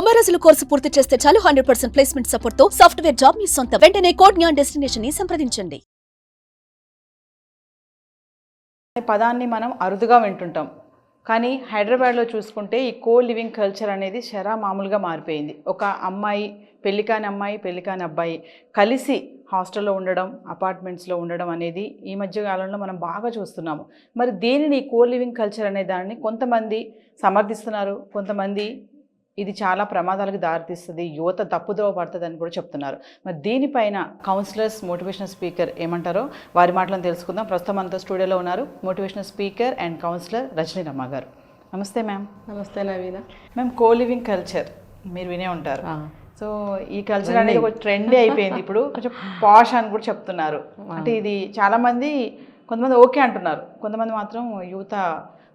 90 రోజుల కోర్సు పూర్తి చేస్తే చాలు 100% ప్లేస్మెంట్ సపోర్ట్ తో సాఫ్ట్వేర్ జాబ్ మీ సొంతం. వెంటనే కోడ్ జ్ఞాన్ డెస్టినేషన్ ని సంప్రదించండి. పదాన్ని మనం అరుదుగా వింటుంటాం, కానీ హైదరాబాద్లో చూసుకుంటే ఈ కో లివింగ్ కల్చర్ అనేది మామూలుగా మారిపోయింది. ఒక అమ్మాయి, పెళ్ళికాని అమ్మాయి, పెళ్ళికాని అబ్బాయి కలిసి హాస్టల్లో ఉండడం, అపార్ట్మెంట్స్లో ఉండడం అనేది ఈ మధ్య కాలంలో మనం బాగా చూస్తున్నాము. మరి దీనిని కో లివింగ్ కల్చర్ అనే దాన్ని కొంతమంది సమర్థిస్తున్నారు, కొంతమంది ఇది చాలా ప్రమాదాలకు దారితీస్తుంది, యువత తప్పుదోవ పడుతుంది అని కూడా చెప్తున్నారు. మరి దీనిపైన కౌన్సిలర్స్, మోటివేషనల్ స్పీకర్ ఏమంటారో వారి మాటలను తెలుసుకుందాం. ప్రస్తుతం మనతో స్టూడియోలో ఉన్నారు motivational speaker and counsellor Rajani Ramma గారు. నమస్తే మ్యామ్. నమస్తే Naveena. Ma'am, co living culture మీరు వినే ఉంటారు. సో ఈ కల్చర్ అనేది ఒక ట్రెండే అయిపోయింది. ఇప్పుడు కొంచెం పాష్ అని కూడా చెప్తున్నారు. అంటే ఇది చాలామంది, కొంతమంది ఓకే అంటున్నారు, కొంతమంది మాత్రం యువత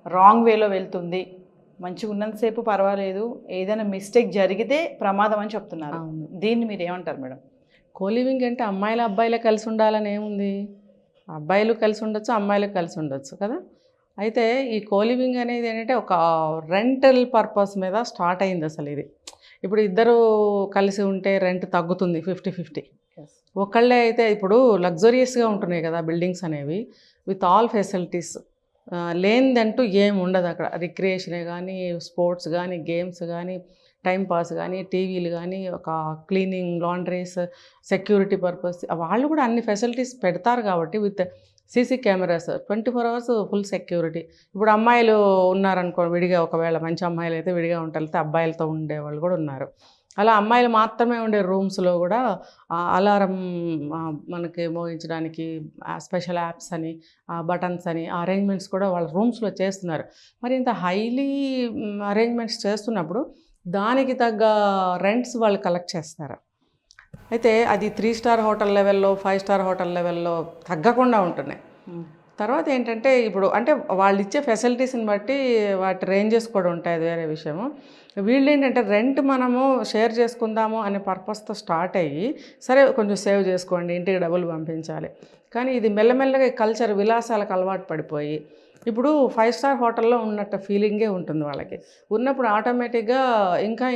రాంగ్ వేలో వెళ్తుంది, మంచిగా ఉన్నంతసేపు పర్వాలేదు, ఏదైనా మిస్టేక్ జరిగితే ప్రమాదం అని చెప్తున్నారు. దీన్ని మీరు ఏమంటారు మేడం? కోలివింగ్ అంటే అమ్మాయిలు అబ్బాయిలే కలిసి ఉండాలని ఏముంది? అబ్బాయిలు కలిసి ఉండొచ్చు, అమ్మాయిలు కలిసి ఉండొచ్చు కదా. అయితే ఈ కోలివింగ్ అనేది ఏంటంటే ఒక రెంటల్ పర్పస్ మీద స్టార్ట్ అయింది అసలు ఇది. ఇప్పుడు ఇద్దరు కలిసి ఉంటే రెంట్ తగ్గుతుంది 50-50. ఒకళ్ళే అయితే ఇప్పుడు లగ్జరియస్గా ఉంటున్నాయి కదా బిల్డింగ్స్ అనేవి, విత్ ఆల్ ఫెసిలిటీస్. లేనిదంటూ ఏం ఉండదు అక్కడ. రిక్రియేషనే కానీ, స్పోర్ట్స్ కానీ, గేమ్స్ కానీ, టైంపాస్ కానీ, టీవీలు కానీ, ఒక క్లీనింగ్, లాండ్రీస్, సెక్యూరిటీ పర్పస్, వాళ్ళు కూడా అన్ని ఫెసిలిటీస్ పెడతారు కాబట్టి with CC cameras 24 hours full security. ఇప్పుడు అమ్మాయిలు ఉన్నారనుకో విడిగా, ఒకవేళ మంచి అమ్మాయిలు అయితే విడిగా ఉంటారు, లేకపోతే అబ్బాయిలతో ఉండేవాళ్ళు కూడా ఉన్నారు. అలా అమ్మాయిలు మాత్రమే ఉండే రూమ్స్లో కూడా అలారం మనకి మోగించడానికి స్పెషల్ యాప్స్ అని, బటన్స్ అని అరేంజ్మెంట్స్ కూడా వాళ్ళ రూమ్స్లో చేస్తున్నారు. మరి ఇంత హైలీ అరేంజ్మెంట్స్ చేస్తున్నప్పుడు దానికి తగ్గ రెంట్స్ వాళ్ళు కలెక్ట్ చేస్తారు. అయితే అది 3 స్టార్ హోటల్ లెవెల్లో, 5 స్టార్ హోటల్ లెవెల్లో తగ్గకుండా ఉంటున్నాయి. తర్వాత ఏంటంటే ఇప్పుడు అంటే వాళ్ళు ఇచ్చే ఫెసిలిటీస్ని బట్టి వాటి రేంజెస్ కూడా ఉంటాయి, అది వేరే విషయము. వీళ్ళు ఏంటంటే రెంట్ మనము షేర్ చేసుకుందాము అనే పర్పస్తో స్టార్ట్ అయ్యి, సరే కొంచెం సేవ్ చేసుకోండి, ఇంటికి డబ్బులు పంపించాలి, కానీ ఇది మెల్లమెల్లగా కల్చర్ విలాసాలకు అలవాటు పడిపోయి ఇప్పుడు 5 స్టార్ హోటల్లో ఉన్నట్టు ఫీలింగే ఉంటుంది వాళ్ళకి. ఉన్నప్పుడు ఆటోమేటిక్గా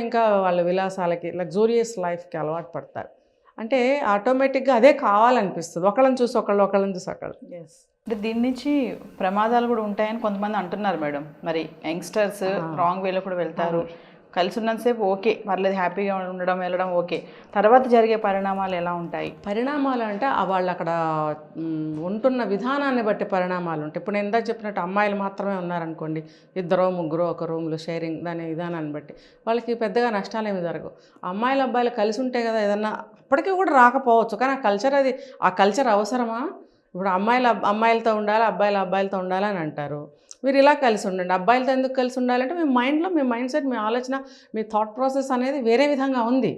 ఇంకా వాళ్ళ విలాసాలకి, లగ్జూరియస్ లైఫ్కి అలవాటు పడతారు. అంటే ఆటోమేటిక్గా అదే కావాలనిపిస్తుంది, ఒకళ్ళని చూసి ఒకళ్ళు, ఒకళ్ళని చూసి ఒకళ్ళు. అంటే దీని నుంచి ప్రమాదాలు కూడా ఉంటాయని కొంతమంది అంటున్నారు మేడం. మరి యంగ్స్టర్స్ రాంగ్ వేలో కూడా వెళ్తారు. కలిసి ఉన్నంతసేపు ఓకే, పర్లేదు, హ్యాపీగా ఉండడం, వెళ్ళడం ఓకే, తర్వాత జరిగే పరిణామాలు ఎలా ఉంటాయి? పరిణామాలు అంటే వాళ్ళు అక్కడ ఉంటున్న విధానాన్ని బట్టి పరిణామాలు ఉంటాయి. ఇప్పుడు నేను ఇందాక చెప్పినట్టు అమ్మాయిలు మాత్రమే ఉన్నారనుకోండి, 2-3 ఒక రూమ్లో షేరింగ్, దాని విధానాన్ని బట్టి వాళ్ళకి పెద్దగా నష్టాలు ఏమి జరగవు. అమ్మాయిలు అబ్బాయిలు కలిసి ఉంటే కదా ఏదన్నా, అప్పటికీ కూడా రాకపోవచ్చు, కానీ ఆ కల్చర్ అవసరమా? ఇప్పుడు అమ్మాయిలతో ఉండాలి, అబ్బాయిలతో ఉండాలి అని అంటారు. మీరు ఇలా కలిసి ఉండండి. అబ్బాయిలతో ఎందుకు కలిసి ఉండాలంటే మీ మైండ్లో, మీ మైండ్ సెట్, మీ ఆలోచన, మీ థాట్ ప్రాసెస్ అనేది వేరే విధంగా ఉంది.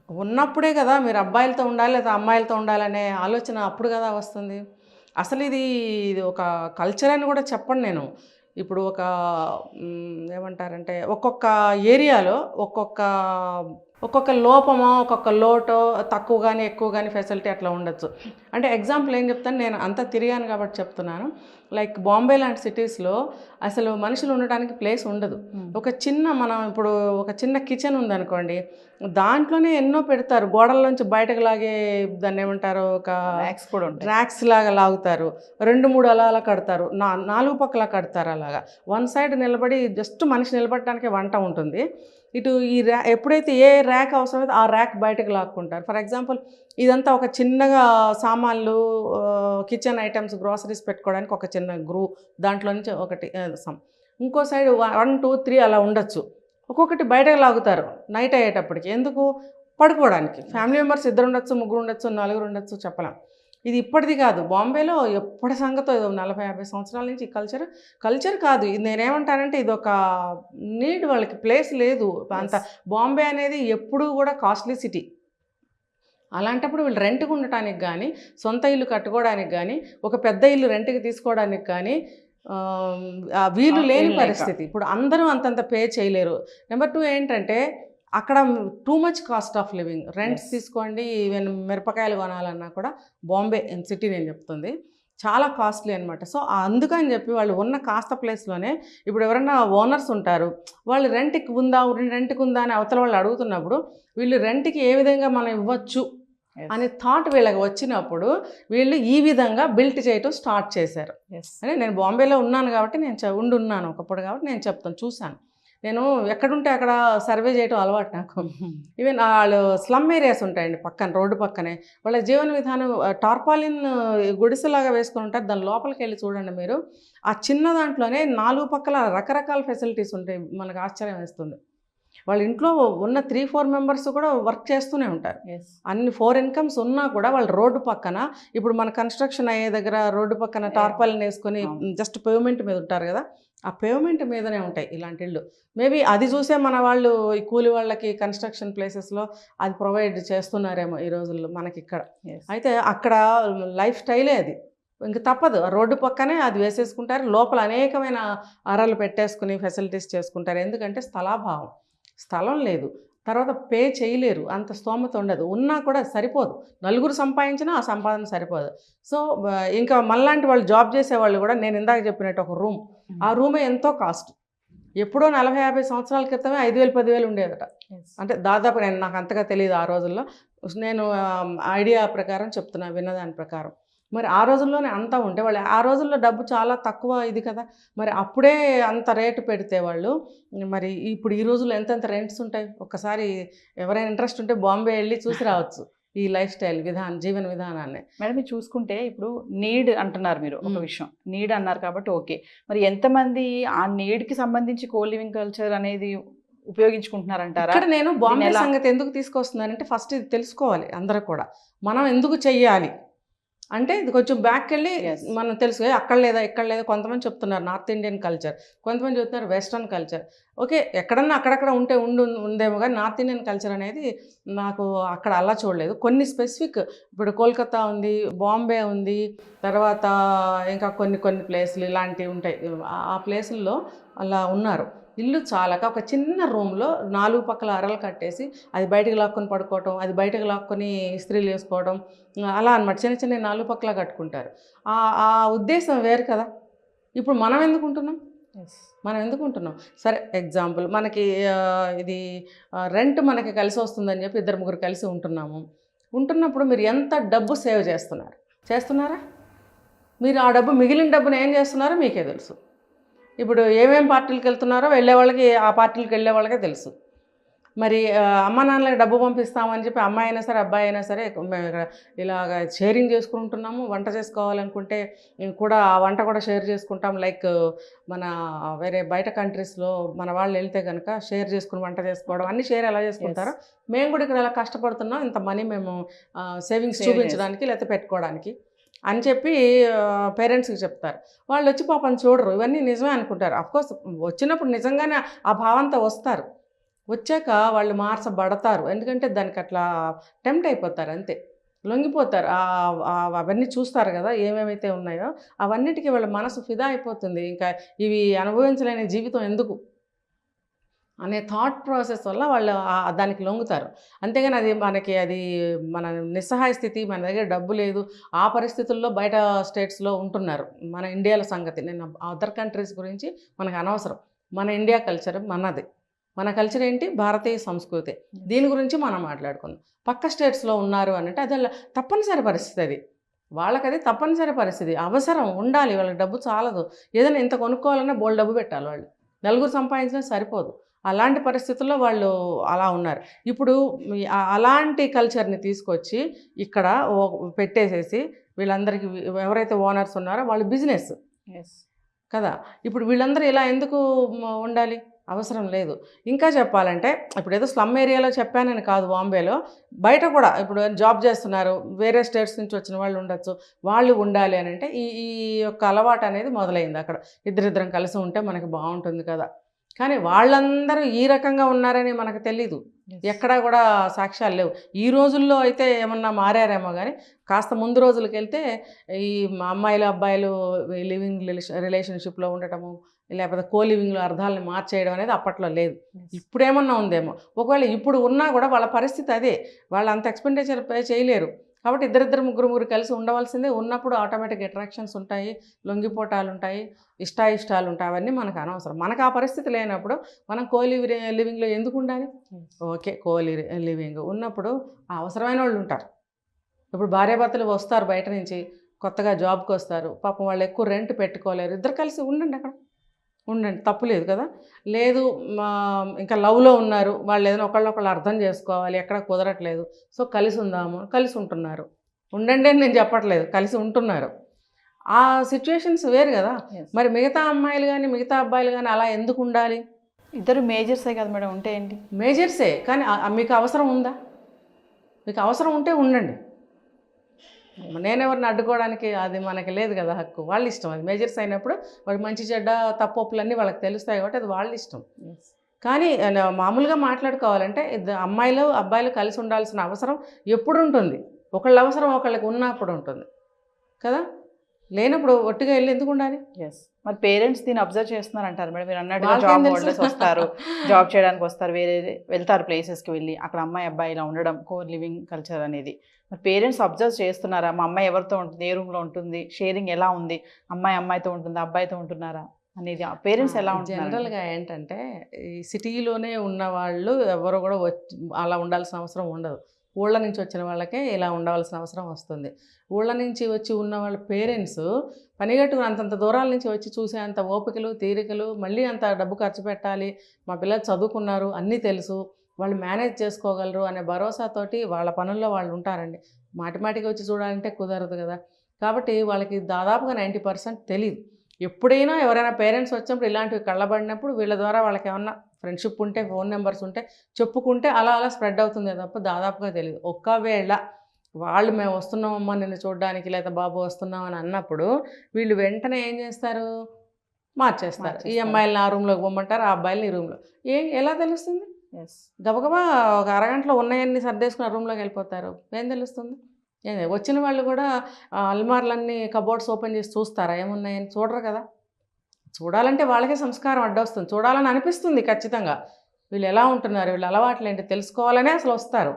ఉన్నప్పుడే కదా మీరు అబ్బాయిలతో ఉండాలి లేదా అమ్మాయిలతో ఉండాలనే ఆలోచన అప్పుడు కదా వస్తుంది. అసలు ఇది ఒక కల్చర్ అని కూడా చెప్పండి నేను. ఇప్పుడు ఏమంటారంటే ఒక్కొక్క ఏరియాలో ఒక్కొక్క లోపమో, ఒక్కొక్క లోటో, తక్కువ కానీ ఎక్కువ కానీ ఫెసిలిటీ అట్లా ఉండొచ్చు. అంటే ఎగ్జాంపుల్ ఏం చెప్తాను, నేను అంతా తిరిగాను కాబట్టి చెప్తున్నాను. లైక్ బాంబే లాంటి సిటీస్లో అసలు మనుషులు ఉండడానికి ప్లేస్ ఉండదు. ఇప్పుడు ఒక చిన్న కిచెన్ ఉందనుకోండి, దాంట్లోనే ఎన్నో పెడతారు, గోడల్లోంచి బయటకు లాగే, దాన్ని ఏమంటారు, ఒక ర్యాక్స్ లాగా లాగుతారు, 2-3 అలా కడతారు, 4 పక్కల కడతారు. అలాగా వన్ సైడ్ నిలబడి జస్ట్ మనిషి నిలబడటానికే వంట ఉంటుంది. ఇటు ఈ ఎప్పుడైతే ఏ ర్యాక్ అవసరమైతే ఆ ర్యాక్ బయటకు లాక్కుంటారు. ఫర్ ఎగ్జాంపుల్ ఇదంతా ఒక చిన్నగా సామాన్లు, కిచెన్ ఐటమ్స్, గ్రాసరీస్ పెట్టుకోవడానికి ఒక చిన్న దాంట్లో నుంచి ఒకటి ఇంకో సైడ్ 1, 2, 3 అలా ఉండొచ్చు. ఒక్కొక్కటి బయటకు లాగుతారు నైట్ అయ్యేటప్పటికి. ఎందుకు? పడుకోవడానికి. ఫ్యామిలీ మెంబర్స్ 2 ఉండొచ్చు, 3 ఉండొచ్చు, 4 ఉండొచ్చు, చెప్పలేం. ఇది ఇప్పటిది కాదు, బాంబేలో ఎప్పటి సంగతో 40-50 సంవత్సరాల నుంచి ఈ కల్చర్ కాదు. ఇది నేనేమంటానంటే ఇది ఒక నీడ్, వాళ్ళకి ప్లేస్ లేదు అంత. బాంబే అనేది ఎప్పుడూ కూడా కాస్ట్లీ సిటీ. అలాంటప్పుడు వీళ్ళు రెంట్కి ఉండటానికి కానీ, సొంత ఇల్లు కట్టుకోవడానికి కానీ, ఒక పెద్ద ఇల్లు రెంట్కి తీసుకోవడానికి కానీ వీలు లేని పరిస్థితి. ఇప్పుడు అందరూ అంతంత పే చేయలేరు. నెంబర్ 2 ఏంటంటే అక్కడ too much cost of living. Rents తీసుకోండి, ఈవెన్ మిరపకాయలు కొనాలన్నా కూడా బాంబే సిటీ నేను చెప్తుంది, చాలా కాస్ట్లీ అనమాట. సో అందుకని చెప్పి వాళ్ళు ఉన్న కాస్త ప్లేస్లోనే ఇప్పుడు ఎవరైనా ఓనర్స్ ఉంటారు, వాళ్ళు రెంట్కి ఉందా అని అవతల వాళ్ళు అడుగుతున్నప్పుడు వీళ్ళు రెంట్కి ఏ విధంగా మనం ఇవ్వచ్చు అనే థాట్ వీళ్ళకి వచ్చినప్పుడు వీళ్ళు ఈ విధంగా బిల్ట్ చేయటం స్టార్ట్ చేశారు. అంటే నేను బాంబేలో ఉన్నాను కాబట్టి నేను ఉండున్నాను ఒకప్పుడు కాబట్టి నేను చెప్తాను, చూశాను. నేను ఎక్కడుంటే అక్కడ సర్వే చేయటం అలవాటు నాకు. ఈవెన్ వాళ్ళు స్లమ్ ఏరియాస్ ఉంటాయండి పక్కన, రోడ్డు పక్కనే. వాళ్ళ జీవన విధానం టార్పాలిన్ గుడిసెలాగా వేసుకొని ఉంటారు. దాని లోపలికి వెళ్ళి చూడండి మీరు, ఆ చిన్న దాంట్లోనే 4 పక్కల రకరకాల ఫెసిలిటీస్ ఉంటాయి. మనకు ఆశ్చర్యం వేస్తుంది. వాళ్ళ ఇంట్లో ఉన్న 3-4 మెంబర్స్ కూడా వర్క్ చేస్తూనే ఉంటారు. అన్ని 4 ఇన్కమ్స్ ఉన్నా కూడా వాళ్ళు రోడ్డు పక్కన, ఇప్పుడు మన కన్స్ట్రక్షన్ అయ్యే దగ్గర రోడ్డు పక్కన టార్పాలిన్ వేసుకొని జస్ట్ పేవ్మెంట్ మీద ఉంటారు కదా, ఆ పేవ్మెంట్ మీదనే ఉంటాయి ఇలాంటి ఇళ్ళు. మేబీ అది చూసే మన వాళ్ళు ఈ కూలి వాళ్ళకి కన్స్ట్రక్షన్ ప్లేసెస్లో అది ప్రొవైడ్ చేస్తున్నారేమో ఈ రోజుల్లో మనకి ఇక్కడ. అయితే అక్కడ లైఫ్ స్టైలే అది, ఇంక తప్పదు. రోడ్డు పక్కనే అది వేసేసుకుంటారు, లోపల అనేకమైన అరలు పెట్టేసుకుని ఫెసిలిటీస్ చేసుకుంటారు. ఎందుకంటే స్థలం లేదు, తర్వాత పే చేయలేరు, అంత స్తోమత ఉండదు, ఉన్నా కూడా సరిపోదు. నలుగురు సంపాదించినా ఆ సంపాదన సరిపోదు. సో ఇంకా మనలాంటి వాళ్ళు జాబ్ చేసేవాళ్ళు కూడా, నేను ఇందాక చెప్పినట్టు ఒక రూమ్, ఆ రూమే ఎంతో కాస్ట్. ఎప్పుడో 40-50 సంవత్సరాల క్రితమే 5,000-10,000 ఉండేదట. అంటే దాదాపు నాకు అంతగా తెలియదు ఆ రోజుల్లో, నేను ఐడియా ప్రకారం చెప్తున్నా, విన్నదాని ప్రకారం. మరి ఆ రోజుల్లోనే అంతా ఉంటే వాళ్ళు, ఆ రోజుల్లో డబ్బు చాలా తక్కువ ఇది కదా, మరి అప్పుడే అంత రేటు పెడితే వాళ్ళు, మరి ఇప్పుడు ఈ రోజుల్లో ఎంతెంత రెంట్స్ ఉంటాయి. ఒక్కసారి ఎవరైనా ఇంట్రెస్ట్ ఉంటే బాంబే వెళ్ళి చూసి రావచ్చు ఈ లైఫ్ స్టైల్ జీవన విధానాన్ని. మేడం మీరు చూసుకుంటే ఇప్పుడు నీడ్ అంటున్నారు మీరు, ఒక విషయం నీడ్ అన్నారు కాబట్టి ఓకే. మరి ఎంతమంది ఆ నీడ్కి సంబంధించి కో లివింగ్ కల్చర్ అనేది ఉపయోగించుకుంటున్నారంటారా? ఇక్కడ నేను బాంబే సంగతి ఎందుకు తీసుకొస్తున్నానంటే, ఫస్ట్ ఇది తెలుసుకోవాలి అందరూ కూడా, మనం ఎందుకు చెయ్యాలి అంటే. ఇది కొంచెం బ్యాక్ వెళ్ళి మనం తెలుసు, అక్కడ లేదా ఇక్కడ లేదా. కొంతమంది చెప్తున్నారు నార్త్ ఇండియన్ కల్చర్, కొంతమంది చెప్తున్నారు వెస్ట్రన్ కల్చర్. ఓకే, ఎక్కడన్నా అక్కడక్కడ ఉందేమో కానీ నార్త్ ఇండియన్ కల్చర్ అనేది నాకు అక్కడ అలా చూడలేదు. కొన్ని స్పెసిఫిక్, ఇప్పుడు కోల్కతా ఉంది, బాంబే ఉంది, తర్వాత ఇంకా కొన్ని ప్లేసులు ఇలాంటివి ఉంటాయి. ఆ ప్లేసుల్లో అలా ఉన్నారు. ఇల్లు చాలక ఒక చిన్న రూమ్లో 4 పక్కల అరలు కట్టేసి అది బయటకు లాక్కొని పడుకోవటం, అది బయటకు లాక్కొని ఇస్త్రీలు వేసుకోవడం, అలా అనమాట. చిన్న 4 పక్కల కట్టుకుంటారు. ఆ ఉద్దేశం వేరు కదా. ఇప్పుడు మనం ఎందుకు ఉంటున్నాం? సరే ఎగ్జాంపుల్, మనకి ఇది రెంట్ మనకి కలిసి వస్తుందని చెప్పి 2-3 కలిసి ఉంటున్నప్పుడు మీరు ఎంత డబ్బు సేవ్ చేస్తున్నారా? మీరు ఆ డబ్బు, మిగిలిన డబ్బును ఏం చేస్తున్నారో మీకే తెలుసు. ఇప్పుడు ఏమేం పార్టీలకు వెళ్తున్నారో వెళ్ళే వాళ్ళకే తెలుసు. మరి అమ్మ నాన్నలకు డబ్బు పంపిస్తామని చెప్పి అమ్మాయి అయినా సరే అబ్బాయి అయినా సరే మేము ఇక్కడ ఇలాగ షేరింగ్ చేసుకుంటున్నాము. వంట చేసుకోవాలనుకుంటే కూడా ఆ వంట కూడా షేర్ చేసుకుంటాం. లైక్ మన వేరే బయట కంట్రీస్లో మన వాళ్ళు వెళ్తే కనుక షేర్ చేసుకుని వంట చేసుకోవడం, అన్నీ షేర్ ఎలా చేసుకుంటారో మేము కూడా ఇక్కడ ఇలా కష్టపడుతున్నాం, ఇంత మనీ మేము సేవింగ్స్ చూపించడానికి లేకపోతే పెట్టుకోవడానికి అని చెప్పి పేరెంట్స్కి చెప్తారు. వాళ్ళు వచ్చి పాపం చూడరు, ఇవన్నీ నిజమే అనుకుంటారు. అఫ్కోర్స్ వచ్చినప్పుడు నిజంగానే ఆ భావంతో వస్తారు, వచ్చాక వాళ్ళు మార్చబడతారు. ఎందుకంటే దానికి అట్లా టెంప్ట్ అయిపోతారు, అంతే లొంగిపోతారు. అవన్నీ చూస్తారు కదా ఏమేమైతే ఉన్నాయో అవన్నిటికీ వాళ్ళ మనసు ఫిదా అయిపోతుంది. ఇంకా ఇవి అనుభవించలేని జీవితం ఎందుకు అనే థాట్ ప్రాసెస్ వల్ల వాళ్ళు దానికి లొంగుతారు. అంతేగాని అది మన నిస్సహాయ స్థితి, మన దగ్గర డబ్బు లేదు, ఆ పరిస్థితుల్లో బయట స్టేట్స్లో ఉంటున్నారు. మన ఇండియాలో సంగతి, నేను అదర్ కంట్రీస్ గురించి మనకు అనవసరం. మన ఇండియా కల్చర్ మనది, మన కల్చర్ ఏంటి, భారతీయ సంస్కృతి, దీని గురించి మనం మాట్లాడుకుందాం. పక్క స్టేట్స్లో ఉన్నారు అంటే అది తప్పనిసరి పరిస్థితి, అది వాళ్ళకది తప్పనిసరి పరిస్థితి, అవసరం ఉండాలి, వాళ్ళకి డబ్బు చాలదు. ఏదైనా ఇంత కొనుక్కోవాలన్నా బోల్ డబ్బు పెట్టాలి, వాళ్ళు నలుగురు సంపాదించినా సరిపోదు. అలాంటి పరిస్థితుల్లో వాళ్ళు అలా ఉన్నారు. ఇప్పుడు అలాంటి కల్చర్ని తీసుకొచ్చి ఇక్కడ పెట్టేసేసి వీళ్ళందరికీ, ఎవరైతే ఓనర్స్ ఉన్నారో వాళ్ళు బిజినెస్ కదా, ఇప్పుడు వీళ్ళందరూ ఇలా ఎందుకు ఉండాలి, అవసరం లేదు. ఇంకా చెప్పాలంటే ఇప్పుడు ఏదో స్లమ్ ఏరియాలో చెప్పానని కాదు, బాంబేలో బయట కూడా ఇప్పుడు జాబ్ చేస్తున్నారు, వేరే స్టేట్స్ నుంచి వచ్చిన వాళ్ళు ఉండొచ్చు, వాళ్ళు ఉండాలి అని అంటే ఈ యొక్క అలవాటు అనేది మొదలైంది. అక్కడ ఇద్దరిద్దరం కలిసి ఉంటే మనకి బాగుంటుంది కదా, కానీ వాళ్ళందరూ ఈ రకంగా ఉన్నారని మనకు తెలీదు, ఎక్కడా కూడా సాక్ష్యాలు లేవు. ఈ రోజుల్లో అయితే ఏమన్నా మారారేమో కానీ కాస్త ముందు రోజులకి వెళ్తే ఈ అమ్మాయిలు అబ్బాయిలు లివింగ్ రిలేషన్షిప్లో ఉండటము, లేకపోతే కో లివింగ్లో అర్థాలను మార్చేయడం అనేది అప్పట్లో లేదు. ఇప్పుడేమన్నా ఉందేమో, ఒకవేళ ఇప్పుడు ఉన్నా కూడా వాళ్ళ పరిస్థితి అదే, వాళ్ళు అంత ఎక్స్పెండిచర్ పే చేయలేరు. కాబట్టి ఇద్దరిద్దరు ముగ్గురు కలిసి ఉండవలసిందే. ఉన్నప్పుడు ఆటోమేటిక్ అట్రాక్షన్స్ ఉంటాయి, లొంగిపోటాలు ఉంటాయి, ఇష్టాయిష్టాలు ఉంటాయి. అవన్నీ మనకు అనవసరం. మనకు ఆ పరిస్థితి లేనప్పుడు మనం లివింగ్లో ఎందుకు ఉండాలి? ఓకే, లివింగ్ ఉన్నప్పుడు ఆ అవసరమైన వాళ్ళు ఉంటారు. ఇప్పుడు భార్యాభర్తలు వస్తారు బయట నుంచి, కొత్తగా జాబ్కి వస్తారు, పాపం వాళ్ళు ఎక్కువ రెంట్ పెట్టుకోలేరు, ఇద్దరు కలిసి ఉండండి, అక్కడ ఉండండి, తప్పు లేదు కదా. లేదు ఇంకా లవ్లో ఉన్నారు, వాళ్ళు ఏదైనా ఒకళ్ళొకళ్ళు అర్థం చేసుకోవాలి, ఎక్కడ కుదరట్లేదు, సో కలిసి ఉందాము, కలిసి ఉంటున్నారు, ఉండండి అని నేను చెప్పట్లేదు, కలిసి ఉంటున్నారు. ఆ సిచ్యువేషన్స్ వేరు కదా. మరి మిగతా అమ్మాయిలు కానీ మిగతా అబ్బాయిలు కానీ అలా ఎందుకు ఉండాలి? ఇద్దరు మేజర్సే కదా మేడం, ఉంటే ఏంటి? మేజర్సే, కానీ మీకు అవసరం ఉందా? మీకు అవసరం ఉంటే ఉండండి. నేనెవరిని అడ్డుకోవడానికి అది మనకి లేదు కదా హక్కు. వాళ్ళ ఇష్టం. అది మేజర్స్ అయినప్పుడు వాళ్ళకి మంచి చెడ్డ తప్పొప్పులన్నీ వాళ్ళకి తెలుస్తాయి కాబట్టి అది వాళ్ళ ఇష్టం. కానీ మామూలుగా మాట్లాడుకోవాలంటే అమ్మాయిలు అబ్బాయిలు కలిసి ఉండాల్సిన అవసరం ఎప్పుడు ఉంటుంది? ఒకళ్ళ అవసరం ఒకళ్ళకి ఉన్నప్పుడు ఉంటుంది కదా. లేనప్పుడు ఒట్టిగా వెళ్ళి ఎందుకు ఉండాలి? మరి పేరెంట్స్ దీన్ని అబ్జర్వ్ చేస్తున్నారు అంటారు మేడం. మీరు అన్నట్టుగా జాబ్ హోల్డర్స్ వస్తారు, జాబ్ చేయడానికి వస్తారు, వేరే వెళ్తారు ప్లేసెస్కి వెళ్ళి, అక్కడ అమ్మాయి అబ్బాయి ఇలా ఉండడం కోర్ లివింగ్ కల్చర్ అనేది. మరి పేరెంట్స్ అబ్జర్వ్ చేస్తున్నారా? మా అమ్మాయి ఎవరితో ఉంటుంది, ఏ రూమ్లో ఉంటుంది, షేరింగ్ ఎలా ఉంది, అమ్మాయి అమ్మాయితో ఉంటుందా, అబ్బాయితో ఉంటున్నారా అనేది పేరెంట్స్ ఎలా ఉంటున్నారు? జనరల్గా ఏంటంటే ఈ సిటీలోనే ఉన్న వాళ్ళు ఎవరు కూడా అలా ఉండాల్సిన అవసరం ఉండదు. ఊళ్ళ నుంచి వచ్చిన వాళ్ళకే ఇలా ఉండవలసిన అవసరం వస్తుంది. ఊళ్ళ నుంచి వచ్చి ఉన్న వాళ్ళ పేరెంట్స్ పనిగట్టుకుని అంతంత దూరాల నుంచి వచ్చి చూసే అంత ఓపికలు తీరికలు, మళ్ళీ అంత డబ్బు ఖర్చు పెట్టాలి, మా పిల్లలు చదువుకున్నారు, అన్నీ తెలుసు, వాళ్ళు మేనేజ్ చేసుకోగలరు అనే భరోసాతోటి వాళ్ళ పనుల్లో వాళ్ళు ఉంటారండి. మాటిమాటికి వచ్చి చూడాలంటే కుదరదు కదా. కాబట్టి వాళ్ళకి దాదాపుగా 90% తెలియదు. ఎప్పుడైనా ఎవరైనా పేరెంట్స్ వచ్చినప్పుడు ఇలాంటివి కళ్ళబడినప్పుడు వీళ్ళ ద్వారా వాళ్ళకి ఏమన్నా ఫ్రెండ్షిప్ ఉంటే, ఫోన్ నెంబర్స్ ఉంటే చెప్పుకుంటే అలా అలా స్ప్రెడ్ అవుతుంది తప్ప దాదాపుగా తెలియదు. ఒక్కవేళ వాళ్ళు మేము వస్తున్నామమ్మా నిన్ను చూడడానికి, లేదా బాబు వస్తున్నాం అని అన్నప్పుడు వీళ్ళు వెంటనే ఏం చేస్తారు? మార్చేస్తారు. ఈ అమ్మాయిలని ఆ రూమ్లోకి పొమ్మంటారు, ఆ అబ్బాయిలని ఈ రూమ్లో. ఎలా తెలుస్తుంది? గబగబా ఒక అరగంటలో ఉన్నాయన్నీ సర్దేసుకుని ఆ రూమ్లోకి వెళ్ళిపోతారు. ఏం తెలుస్తుంది? వచ్చిన వాళ్ళు కూడా అల్మార్లన్నీ కబోర్డ్స్ ఓపెన్ చేసి చూస్తారా ఏమున్నాయని? చూడరు కదా. చూడాలంటే వాళ్ళకే సంస్కారం అడ్డొస్తుంది, చూడాలని అనిపిస్తుంది ఖచ్చితంగా. వీళ్ళు ఎలా ఉంటున్నారు, వీళ్ళు అలవాట్లు ఏంటి తెలుసుకోవాలనే అసలు వస్తారు.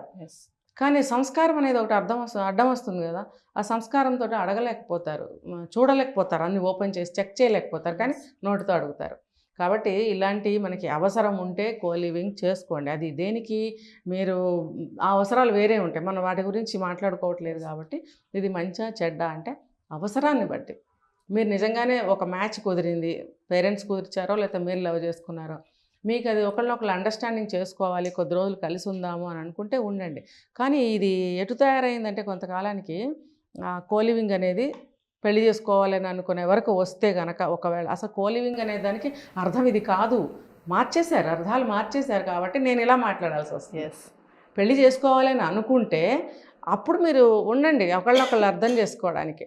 కానీ సంస్కారం అనేది ఒకటి అడ్డం వస్తుంది కదా. ఆ సంస్కారంతో అడగలేకపోతారు, చూడలేకపోతారు, అన్ని ఓపెన్ చేసి చెక్ చేయలేకపోతారు, కానీ నోటితో అడుగుతారు. కాబట్టి ఇలాంటివి మనకి అవసరం ఉంటే కోలివింగ్ చేసుకోండి. అది దేనికి? మీరు ఆ అవసరాలు వేరే ఉంటాయి, మనం వాటి గురించి మాట్లాడుకోవట్లేదు కాబట్టి. ఇది మంచా చెడ్డ అంటే అవసరాన్ని బట్టి. మీరు నిజంగానే ఒక మ్యాచ్ కుదిరింది, పేరెంట్స్ కుదిర్చారో లేకపోతే మీరు లవ్ చేసుకున్నారో, మీకు అది ఒకళ్ళొకళ్ళు అండర్స్టాండింగ్ చేసుకోవాలి, కొద్ది రోజులు కలిసి ఉందాము అని అనుకుంటే ఉండండి. కానీ ఇది ఎటు తయారైందంటే కొంతకాలానికి కోలివింగ్ అనేది పెళ్లి చేసుకోవాలని అనుకునే వరకు వస్తే కనుక, ఒకవేళ అసలు కోలివింగ్ అనే దానికి అర్థం ఇది కాదు, మార్చేశారు, అర్థాలు మార్చేశారు. కాబట్టి నేను ఇలా మాట్లాడాల్సి వస్తుంది. పెళ్లి చేసుకోవాలని అనుకుంటే అప్పుడు మీరు ఉండండి ఒకళ్ళొకళ్ళు అర్థం చేసుకోవడానికి,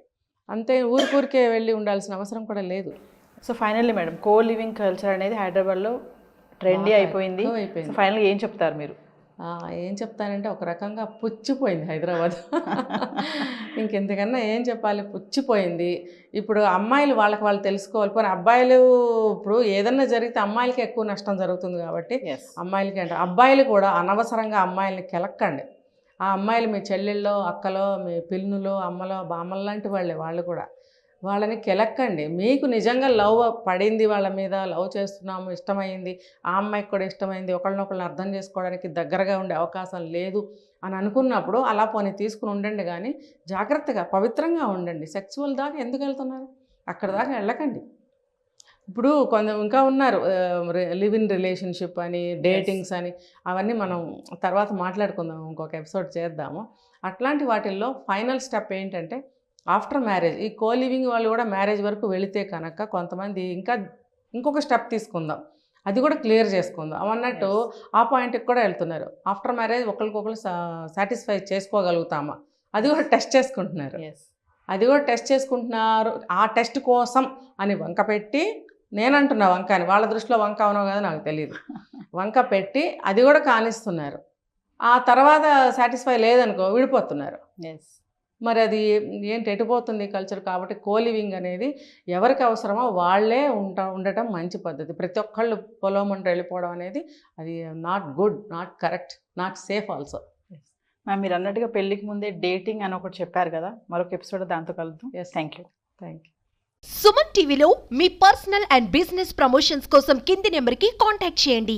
అంతే. ఊరికే వెళ్ళి ఉండాల్సిన అవసరం కూడా లేదు. సో ఫైనల్లీ మేడం, కో లివింగ్ కల్చర్ అనేది హైదరాబాద్లో ట్రెండీ అయిపోయింది. ఫైనల్గా ఏం చెప్తారు మీరు? ఏం చెప్తానంటే ఒక రకంగా పుచ్చిపోయింది హైదరాబాద్. ఇంకెంతకన్నా ఏం చెప్పాలి, పుచ్చిపోయింది. ఇప్పుడు అమ్మాయిలు వాళ్ళకి వాళ్ళు తెలుసుకోవాలి. పోనీ అబ్బాయిలు ఇప్పుడు ఏదన్నా జరిగితే అమ్మాయిలకి ఎక్కువ నష్టం జరుగుతుంది కాబట్టి అమ్మాయిలకి అంటే, అబ్బాయిలు కూడా అనవసరంగా అమ్మాయిల్ని కెలక్కండి. ఆ అమ్మాయిలు మీ చెల్లెళ్ళో అక్కలో మీ పిన్నులో అమ్మలో బామ్మల లాంటి వాళ్ళే, వాళ్ళు కూడా వాళ్ళని కెలక్కండి. మీకు నిజంగా లవ్ పడింది, వాళ్ళ మీద లవ్ చేస్తున్నాము, ఇష్టమైంది, ఆ అమ్మాయికి కూడా ఇష్టమైంది, ఒకళ్ళనొకళ్ళని అర్థం చేసుకోవడానికి దగ్గరగా ఉండే అవకాశం లేదు అని అనుకున్నప్పుడు అలా పోనీ తీసుకుని ఉండండి. కానీ జాగ్రత్తగా పవిత్రంగా ఉండండి. సెక్సువల్ దాకా ఎందుకు వెళ్తున్నారు? అక్కడ దాకా వెళ్ళకండి. ఇప్పుడు ఇంకా ఉన్నారు లివ్ ఇన్ రిలేషన్షిప్ అని, డేటింగ్స్ అని, అవన్నీ మనం తర్వాత మాట్లాడుకుందాం, ఇంకొక ఎపిసోడ్ చేద్దాము. అట్లాంటి వాటిల్లో ఫైనల్ స్టెప్ ఏంటంటే ఆఫ్టర్ మ్యారేజ్. ఈ కో లివింగ్ వాళ్ళు కూడా మ్యారేజ్ వరకు వెళితే కనుక కొంతమంది ఇంకొక స్టెప్ తీసుకుందాం, అది కూడా క్లియర్ చేసుకుందాం అన్నట్టు ఆ పాయింట్కి కూడా వెళ్తున్నారు. ఆఫ్టర్ మ్యారేజ్ ఒకరికొకరు సాటిస్ఫై చేసుకోగలుగుతామా, అది కూడా టెస్ట్ చేసుకుంటున్నారు. ఆ టెస్ట్ కోసం అని వంక పెట్టి, నేనంటున్నా వంక అని, వాళ్ళ దృష్టిలో వంక అవునో కదా నాకు తెలియదు, వంక పెట్టి అది కూడా కానిస్తున్నారు. ఆ తర్వాత సాటిస్ఫై లేదనుకో విడిపోతున్నారు. మరి అది ఏంటి, ఎటుపోతుంది కల్చర్? కాబట్టి కోలివింగ్ అనేది ఎవరికి అవసరమో వాళ్ళే ఉండటం మంచి పద్ధతి. ప్రతి ఒక్కళ్ళు పొలం వెళ్ళిపోవడం అనేది అది not good, not correct, not safe also. Ma'am మీరు అన్నట్టుగా పెళ్ళికి ముందే డేటింగ్ అని ఒకటి చెప్పారు కదా, మరొక ఎపిసోడ్ దాంతో కలుద్దాం. Yes. Thank you. Thank you. Suman టీవీలో మీ పర్సనల్ అండ్ బిజినెస్ ప్రమోషన్స్ కోసం కింది నెంబర్కి కాంటాక్ట్ చేయండి.